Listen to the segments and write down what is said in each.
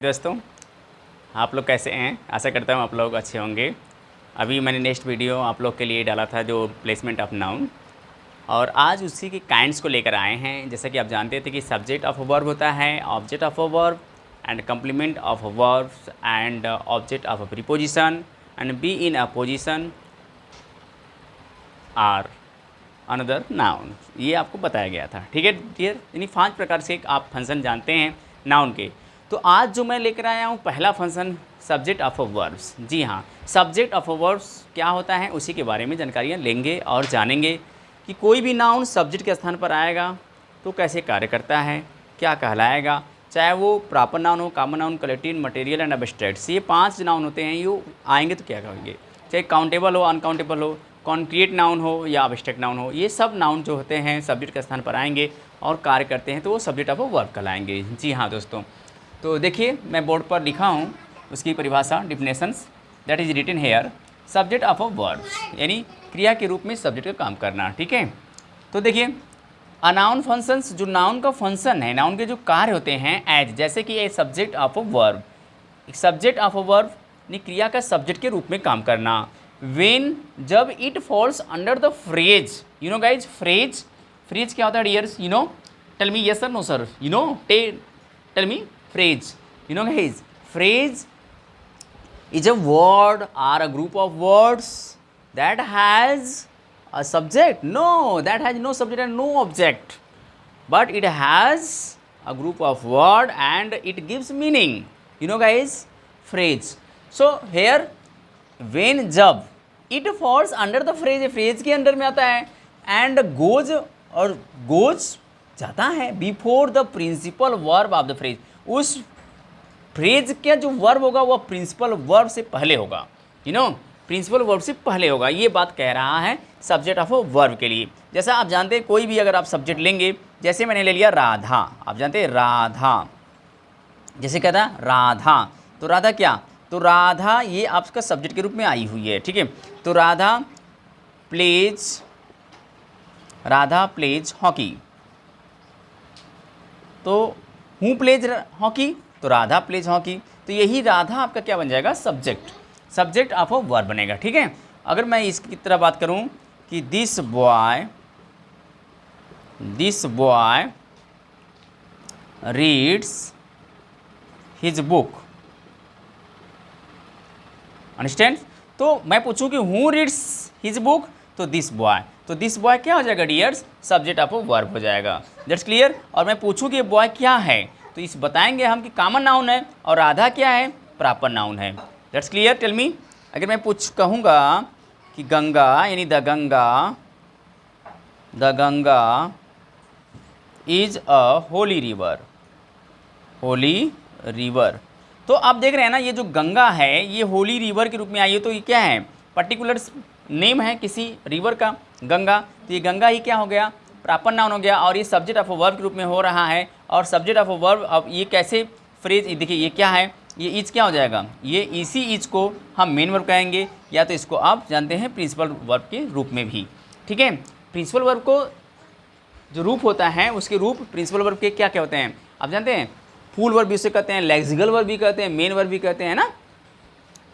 दोस्तों, आप लोग कैसे हैं? आशा करता हूँ आप लोग अच्छे होंगे। अभी मैंने नेक्स्ट वीडियो आप लोग के लिए डाला था जो प्लेसमेंट ऑफ नाउन, और आज उसी के काइंड्स को लेकर आए हैं। जैसा कि आप जानते थे कि सब्जेक्ट ऑफ अ वर्ब होता है, object of a verb and complement of a verbs and object of a preposition and be in a position or another noun. ये आपको बताया गया था, ठीक है डियर। यानी 5 प्रकार से आप फंक्शन जानते हैं नाउन के। तो आज जो मैं लेकर आया हूँ पहला function subject of a verbs. जी हाँ, सब्जेक्ट ऑफ अ वर्ब्स क्या होता है उसी के बारे में जानकारियाँ लेंगे और जानेंगे कि कोई भी नाउन सब्जेक्ट के स्थान पर आएगा तो कैसे कार्य करता है, क्या कहलाएगा, चाहे वो प्रॉपर नाउन हो, common noun, collective, material and abstract. ये 5 नाउन होते हैं, ये आएंगे तो क्या कहेंगे, चाहे काउंटेबल हो, अनकाउंटेबल हो, कॉन्क्रीट नाउन हो या एब्स्ट्रैक्ट नाउन हो। ये सब नाउन जो होते हैं सब्जेक्ट के स्थान पर आएंगे और कार्य करते हैं तो वो सब्जेक्ट ऑफ अ वर्ब कहलाएंगे। जी हाँ दोस्तों, तो देखिए मैं बोर्ड पर लिखा हूँ उसकी परिभाषा, definitions that is written here. Subject of a verb यानी क्रिया के रूप में सब्जेक्ट का काम करना, ठीक है। तो देखिए अनाउन फंक्शंस, जो नाउन का फंक्शन है, नाउन के जो कार्य होते हैं एज, जैसे कि a subject of a verb, subject of a verb यानी क्रिया का सब्जेक्ट के रूप में काम करना। वेन, जब it falls under the phrase, you know guys, phrase, phrase क्या होता है dears, you know, tell me yes sir no sir, you know, tell me phrase, you know guys, phrase is a word or a group of words that has a subject. No, that has no subject and no object, but it has a group of word and it gives meaning, you know guys, phrase. So here when, जब, it falls under the phrase, phrase के अंदर में आता है, and goes, और goes जाता है before the principal verb of the phrase, उस फ्रेज का जो वर्ब होगा वह प्रिंसिपल वर्ब से पहले होगा, यू नो, प्रिंसिपल वर्ब से पहले होगा। ये बात कह रहा है सब्जेक्ट ऑफ वर्ब के लिए। जैसा आप जानते हैं कोई भी अगर आप सब्जेक्ट लेंगे, जैसे मैंने ले लिया राधा, आप जानते हैं राधा, जैसे कहता है राधा, तो राधा क्या, तो राधा ये आपका सब्जेक्ट के रूप में आई हुई है, ठीक है। तो राधा प्लेज हॉकी, तो हूँ प्लेज हॉकी, तो राधा प्लेज हॉकी, तो यही राधा आपका क्या बन जाएगा, सब्जेक्ट ऑफ अ वर्ब बनेगा, ठीक है। अगर मैं इसकी तरह बात करूं कि this boy reads his book, understand. तो मैं पूछूं कि हु रीड्स हिज बुक, तो दिस बॉय क्या हो जाएगा dears, subject of a verb हो जाएगा। That's clear. और मैं पूछूं कि बॉय क्या है, तो इस बताएंगे हम कि कॉमन नाउन है, और राधा क्या है, प्रॉपर नाउन है। That's clear. टेल मी, अगर मैं कहूँगा कि गंगा यानी the Ganga is a Holi river, तो आप देख रहे हैं ना ये जो गंगा है ये होली रिवर के रूप में आई है, तो ये क्या है, पर्टिकुलर नेम है किसी रिवर का, गंगा, तो ये गंगा ही क्या हो गया, प्रॉपर नाउन हो गया, और ये सब्जेक्ट ऑफ अ वर्ब के रूप में हो रहा है। और सब्जेक्ट ऑफ अ वर्ब, अब ये कैसे फ्रेज, देखिए ये क्या है, ये इज क्या हो जाएगा, ये इसी इज को हम मेन वर्ब कहेंगे, या तो इसको आप जानते हैं प्रिंसिपल वर्ब के रूप में भी, ठीक है। प्रिंसिपल वर्ब को जो रूप होता है उसके रूप प्रिंसिपल वर्ब के क्या क्या होते हैं आप जानते हैं, फुल वर्ब भी उसे कहते हैं, लेक्सिकल वर्ब भी कहते हैं, मेन वर्ब भी कहते हैं ना,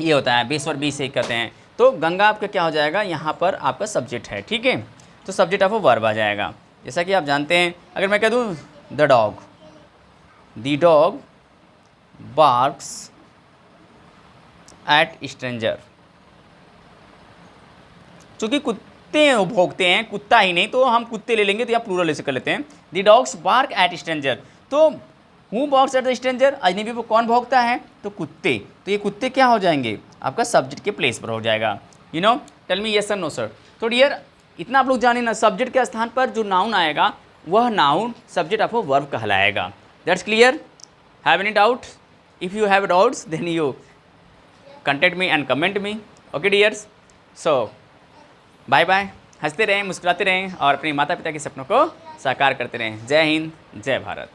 ये होता है बेस वर्ब भी इसे कहते हैं। तो गंगा आपका क्या हो जाएगा, यहाँ पर आपका सब्जेक्ट है, ठीक है, तो सब्जेक्ट ऑफ अ वर्ब आ जाएगा। जैसा कि आप जानते हैं, अगर मैं कह दूँ the dog barks at stranger, चूँकि कुत्ते भौंकते हैं, कुत्ता ही नहीं तो हम कुत्ते ले लेंगे तो या प्लूरल ऐसे कर लेते हैं, the dogs bark at stranger, तो who barks at the stranger, अजनबी पर कौन भौंकता है, तो कुत्ते, तो ये कुत्ते क्या हो जाएंगे, आपका सब्जेक्ट के प्लेस पर हो जाएगा, you know. Tell me yes sir no sir. तो डियर इतना आप लोग जाने ना, सब्जेक्ट के स्थान पर जो नाउन आएगा वह noun subject of a verb कहलाएगा। That's clear. Have any doubt, if you have doubts then you contact me and comment me, okay dears। so bye bye, हंसते रहें, मुस्कुराते रहें और अपने माता पिता के सपनों को साकार करते रहें। जय हिंद, जय भारत।